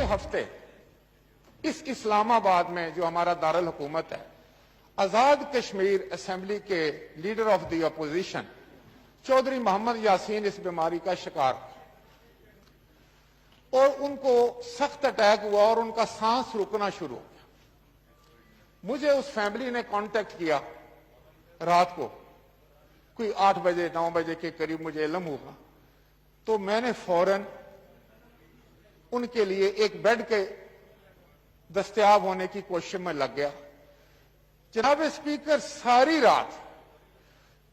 ہفتے اس اسلام آباد میں جو ہمارا دارالحکومت ہے، آزاد کشمیر اسمبلی کے leader of the opposition Chaudhry Muhammad Yasin اس بیماری کا شکار اور ان کو سخت اٹیک ہوا اور ان کا سانس رکنا شروع ہو گیا۔ مجھے اس فیملی نے کانٹیکٹ کیا رات کو کوئی 8 بجے 9 بجے کے قریب مجھے علم ہوگا، تو میں نے فوراً ان کے لیے ایک بیڈ کے دستیاب ہونے کی کوشش میں لگ گیا۔ جناب اسپیکر، ساری رات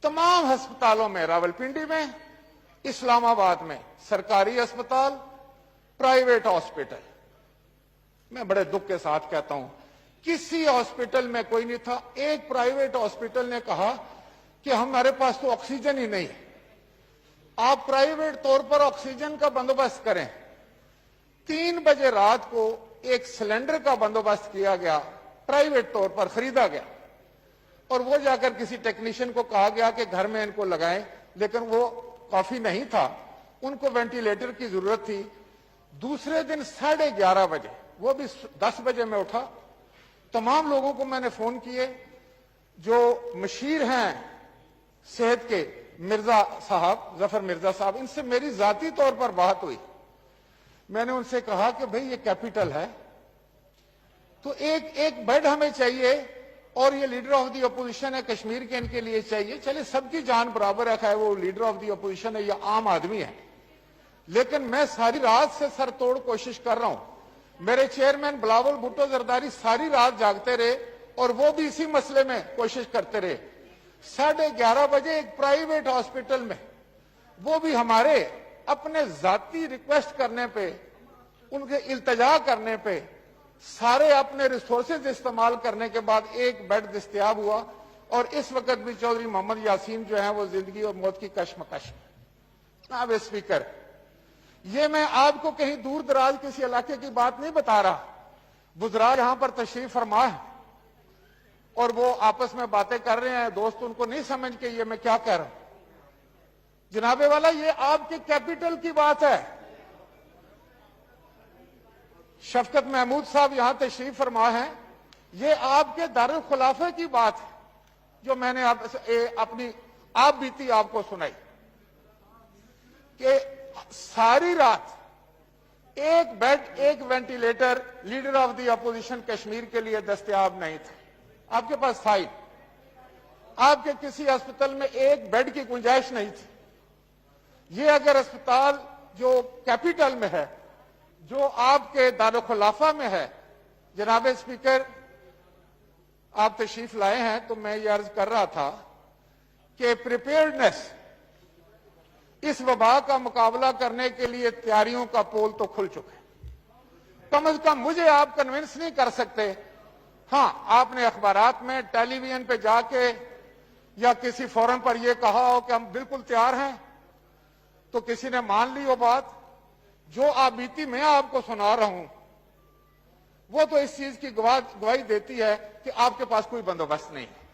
تمام ہسپتالوں میں، راولپنڈی میں، اسلام آباد میں، سرکاری اسپتال، پرائیویٹ ہاسپٹل، میں بڑے دکھ کے ساتھ کہتا ہوں کسی ہاسپٹل میں کوئی نہیں تھا۔ ایک پرائیویٹ ہاسپٹل نے کہا کہ ہمارے پاس تو آکسیجن ہی نہیں ہے، آپ پرائیویٹ طور پر آکسیجن کا بندوبست کریں۔ 3 بجے رات کو ایک سلنڈر کا بندوبست کیا گیا، پرائیویٹ طور پر خریدا گیا، اور وہ جا کر کسی ٹیکنیشین کو کہا گیا کہ گھر میں ان کو لگائیں، لیکن وہ کافی نہیں تھا، ان کو وینٹیلیٹر کی ضرورت تھی۔ دوسرے دن 11:30 بجے، وہ بھی 10 بجے میں اٹھا، تمام لوگوں کو میں نے فون کیے جو مشیر ہیں صحت کے، مرزا صاحب، ظفر مرزا صاحب، ان سے میری ذاتی طور پر بات ہوئی۔ میں نے ان سے کہا کہ بھئی یہ کیپٹل ہے تو ایک بیڈ ہمیں چاہیے، اور یہ لیڈر آف دی اپوزیشن ہے کشمیر کے، ان کے لیے چاہیے۔ چلے سب کی جان برابر ہے، وہ لیڈر آف دی اپوزیشن ہے یا عام آدمی ہے، لیکن میں ساری رات سے سر توڑ کوشش کر رہا ہوں۔ میرے چیئرمین بلاول بھٹو زرداری ساری رات جاگتے رہے اور وہ بھی اسی مسئلے میں کوشش کرتے رہے۔ 11:30 بجے ایک پرائیویٹ ہاسپٹل میں، وہ بھی ہمارے اپنے ذاتی ریکویسٹ کرنے پہ، ان کے التجا کرنے پہ، سارے اپنے ریسورسز استعمال کرنے کے بعد ایک بیڈ دستیاب ہوا، اور اس وقت بھی چودھری محمد یاسین جو ہیں وہ زندگی اور موت کی کشمکش میں۔ جناب اسپیکر، یہ میں آپ کو کہیں دور دراز کسی علاقے کی بات نہیں بتا رہا، وزراء یہاں پر تشریف فرما ہے اور وہ آپس میں باتیں کر رہے ہیں، دوست ان کو نہیں سمجھ کے یہ میں کیا کہہ رہا ہوں۔ جناب والا، یہ آپ کے کیپٹل کی بات ہے۔ شفقت محمود صاحب یہاں تشریف فرما ہے، یہ آپ کے دارالخلافہ کی بات ہے جو میں نے اپنی آپ بیتی آپ کو سنائی کہ ساری رات ایک بیڈ، ایک ventilator leader of the opposition Kashmir کے لیے دستیاب نہیں تھا۔ آپ کے پاس فائل، آپ کے کسی اسپتال میں ایک بیڈ کی گنجائش نہیں تھی۔ یہ اگر اسپتال جو کیپٹل میں ہے، جو آپ کے دارالخلافہ میں ہے، جناب اسپیکر آپ تشریف لائے ہیں، تو میں یہ عرض کر رہا تھا کہ پریپیئرڈنیس، اس وبا کا مقابلہ کرنے کے لیے تیاریوں کا پول تو کھل چکا ہے۔ کم از کم مجھے آپ کنونس نہیں کر سکتے۔ ہاں، آپ نے اخبارات میں، ٹیلی ویژن پہ جا کے یا کسی فورم پر یہ کہا ہو کہ ہم بالکل تیار ہیں، تو کسی نے مان لی وہ بات۔ جو آپ بیتی میں آپ کو سنا رہا ہوں، وہ تو اس چیز کی گواہی دیتی ہے کہ آپ کے پاس کوئی بندوبست نہیں ہے۔